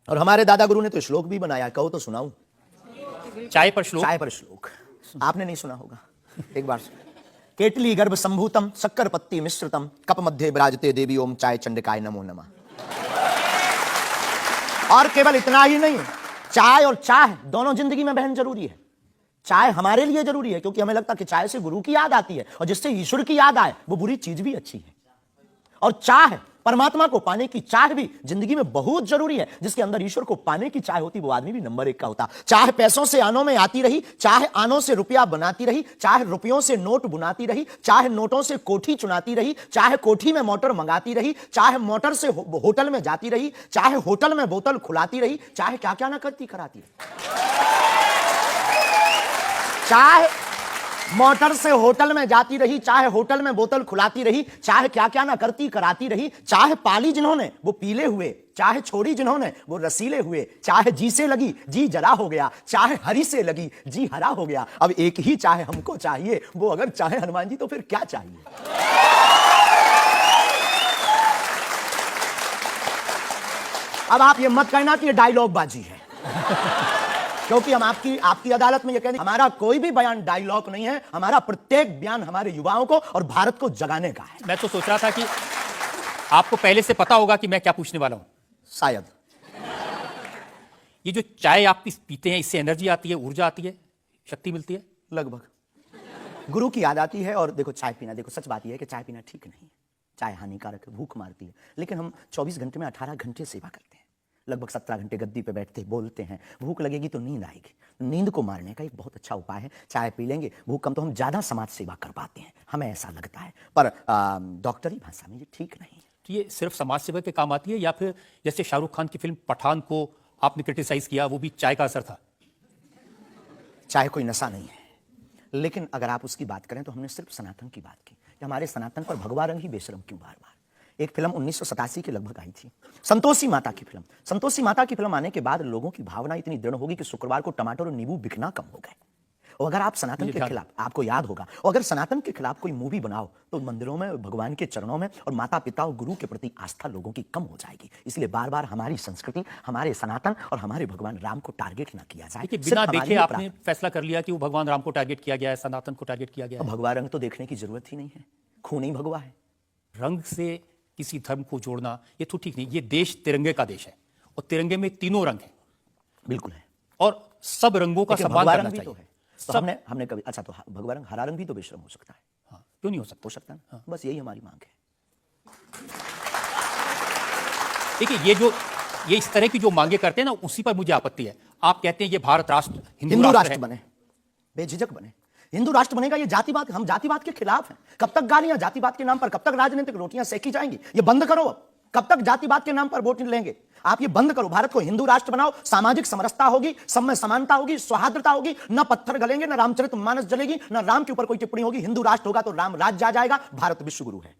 और हमारे दादा गुरु ने तो श्लोक भी बनाया, कहो तो सुनाऊं। चाय पर श्लोक। चाय पर श्लोक आपने नहीं सुना होगा, एक बार केटली गर्भ संभूतम शक्कर पत्ती मिश्रितम कप मध्य विराजते देवी ओम चाय चंडिकाय नमो नमः। और केवल इतना ही नहीं, चाय और चाह दोनों जिंदगी में बहन जरूरी है। चाय हमारे लिए जरूरी है क्योंकि हमें लगता है कि चाय से गुरु की याद आती है, और जिससे ईश्वर की याद आए वो बुरी चीज भी अच्छी है। और चाह परमात्मा को पाने की चाह भी जिंदगी में बहुत जरूरी है। जिसके अंदर ईश्वर को पाने की चाह होती वो आदमी भी नंबर 1 का होता। चाहे पैसों से आनों में आती रही, चाहे आनों से रुपया बनाती रही, चाहे रुपयों से नोट बुनाती रही, चाहे नोटों से कोठी चुनाती रही, चाहे कोठी में मोटर मंगाती रही, चाहे मोटर से होटल में जाती रही, चाहे होटल में बोतल खुलाती रही, चाहे क्या क्या ना करती कराती रही। चाहे मोटर से होटल में जाती रही, चाहे होटल में बोतल खुलाती रही, चाहे क्या क्या ना करती कराती रही, चाहे पाली जिन्होंने वो पीले हुए, चाहे छोड़ी जिन्होंने वो रसीले हुए, चाहे जी से लगी जी जरा हो गया, चाहे हरी से लगी जी हरा हो गया। अब एक ही चाहे हमको चाहिए, वो अगर चाहे हनुमान जी तो फिर क्या चाहिए। अब आप ये मत कहना कि ये डायलॉग बाजी है क्योंकि हम आपकी अदालत में ये कहते हैं हमारा कोई भी बयान डायलॉग नहीं है, हमारा प्रत्येक बयान हमारे युवाओं को और भारत को जगाने का है। मैं तो सोच रहा था कि आपको पहले से पता होगा कि मैं क्या पूछने वाला हूं। शायद ये जो चाय आप पीते हैं इससे एनर्जी आती है, ऊर्जा आती है, शक्ति मिलती है? लगभग गुरु की याद आती है। और देखो चाय पीना, देखो सच बात यह है कि चाय पीना ठीक नहीं है, चाय हानिकारक है, भूख मारती है। लेकिन हम 24 घंटे में 18 घंटे सेवा करते हैं, लगभग 17 घंटे गद्दी पे बैठते बोलते हैं। भूख लगेगी तो नींद आएगी, नींद को मारने का एक बहुत अच्छा उपाय है चाय पी लेंगे। भूख कम तो हम ज्यादा समाज सेवा कर पाते हैं, हमें ऐसा लगता है, पर डॉक्टरी भाषा में ये ठीक नहीं है। तो ये सिर्फ समाज सेवा के काम आती है या फिर जैसे शाहरुख खान की फिल्म पठान को आपने क्रिटिसाइज किया, वो भी चाय का असर था? चाय कोई नशा नहीं है, लेकिन अगर आप उसकी बात करें तो हमने सिर्फ सनातन की बात की। हमारे सनातन पर भगवा रंग ही बेशरम क्यों बार बार। एक फिल्म 1987 के लगभग आई थी, संतोषी माता की फिल्म। संतोषी माता की फिल्म आने के बाद लोगों की भावना इतनी दृढ़ होगी कि शुक्रवार को टमाटर और नींबू बिकना कम हो गए। और अगर आप सनातन के खिलाफ, आपको याद होगा, और अगर सनातन के खिलाफ कोई मूवी बनाओ तो मंदिरों में, भगवान के चरणों में और माता पिता और गुरु के प्रति आस्था लोगों की कम हो जाएगी। इसलिए बार बार हमारी संस्कृति, हमारे सनातन और हमारे भगवान राम को टारगेट ना किया जाए। बिना देखे आपने फैसला कर लिया कि वो भगवान राम को टारगेट किया गया है, सनातन को टारगेट किया गया है। भगवा रंग तो देखने की जरूरत ही नहीं है, खून ही भगवा है। रंग से किसी धर्म को जोड़ना ये तो ठीक नहीं। ये देश तिरंगे का देश है और तिरंगे में तीनों रंग हैं। बिल्कुल है, और सब रंगों का सम्मान करना चाहिए। तो है। तो हमने कभी, अच्छा तो भगवा रंग, हरा रंग भी तो बेशरम हो सकता है। हाँ, क्यों नहीं हो सकता? हो सकता है। हाँ। बस यही हमारी मांग है। देखिए ये इस तरह की जो मांगे करते हैं ना, उसी पर मुझे आपत्ति है। आप कहते हैं ये भारत राष्ट्र हिंदू राष्ट्र बने, बेझिझक बने, हिंदू राष्ट्र बनेगा। ये जातिवाद, हम जातिवाद के खिलाफ हैं। कब तक गालियां जातिवाद के नाम पर, कब तक राजनीतिक रोटियां सेकी जाएंगी? ये बंद करो। अब कब तक जातिवाद के नाम पर वोट लेंगे? आप ये बंद करो, भारत को हिंदू राष्ट्र बनाओ। सामाजिक समरसता होगी, सब में समानता होगी, सौहार्दता होगी, न पत्थर गलेंगे, न रामचरितमानस जलेगी, न राम के ऊपर कोई टिप्पणी होगी। हिंदू राष्ट्र होगा तो राम राज्य आ जाएगा। भारत विश्व गुरु है।